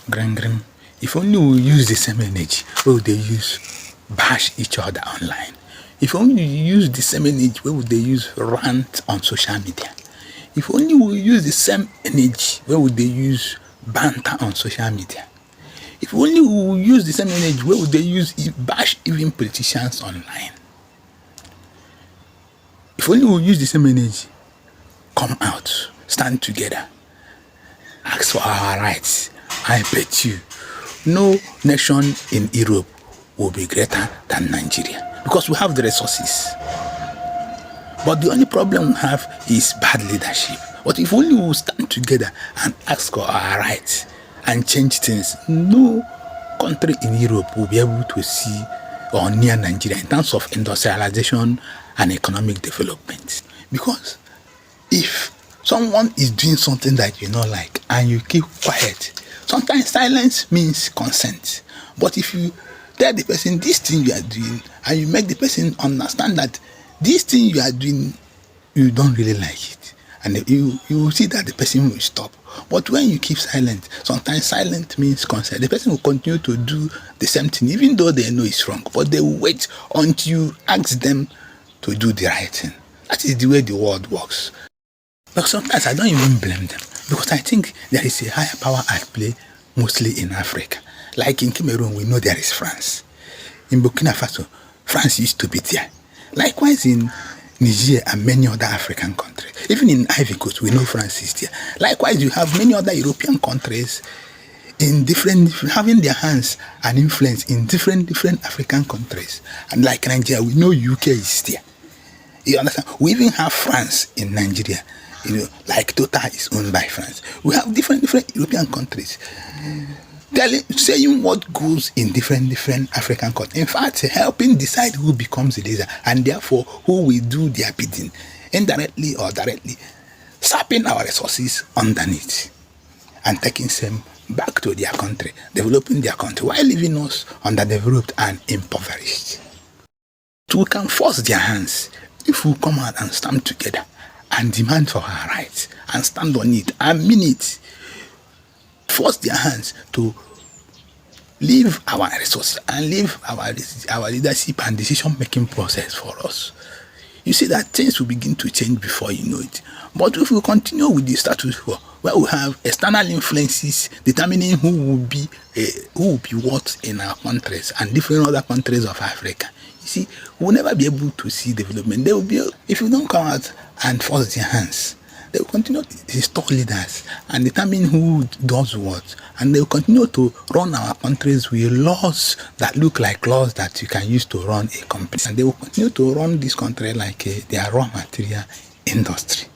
Green, green. If only we use the same energy, where would they use bash each other online? If only we use the same energy, where would they use rant on social media? If only we use the same energy, where would they use banter on social media? If only we use the same energy, where would they use bash even politicians online? If only we use the same energy, come out, stand together, ask for our rights. I bet you, no nation in Europe will be greater than Nigeria because we have the resources. But the only problem we have is bad leadership. But if only we stand together and ask for our rights and change things, no country in Europe will be able to see or near Nigeria in terms of industrialization and economic development. Because if someone is doing something that you don't like and you keep quiet, sometimes silence means consent. But if you tell the person this thing you are doing and you make the person understand that this thing you are doing, you don't really like it, and you will see that the person will stop. But when you keep silent, sometimes silent means consent. The person will continue to do the same thing even though they know it's wrong, but they will wait until you ask them to do the right thing. That is the way the world works. But sometimes I don't even blame them, because I think there is a higher power at play, mostly in Africa. Like in Cameroon, we know there is France. In Burkina Faso, France used to be there. Likewise in Niger and many other African countries. Even in Ivory Coast, we know France is there. Likewise, you have many other European countries in different, having their hands and influence in different African countries. And like Nigeria, we know UK is there. You understand? We even have France in Nigeria. You know, like Total is owned by France. We have different European countries saying what goes in different African countries. In fact, helping decide who becomes the leader and therefore who will do their bidding, indirectly or directly, sapping our resources underneath and taking them back to their country, developing their country while leaving us underdeveloped and impoverished. So we can force their hands if we come out and stand together and demand for our rights and stand on it and mean it. Force their hands to leave our resources and leave our leadership and decision-making process for us. You see that things will begin to change before you know it. But if we continue with the status quo, where we have external influences determining who will be what in our countries and different other countries of Africa, you see, we'll never be able to see development. They will be, if we don't come out and force their hands, they will continue to install leaders and determine who does what. And they will continue to run our countries with laws that look like laws that you can use to run a company. And they will continue to run this country like their raw material industry.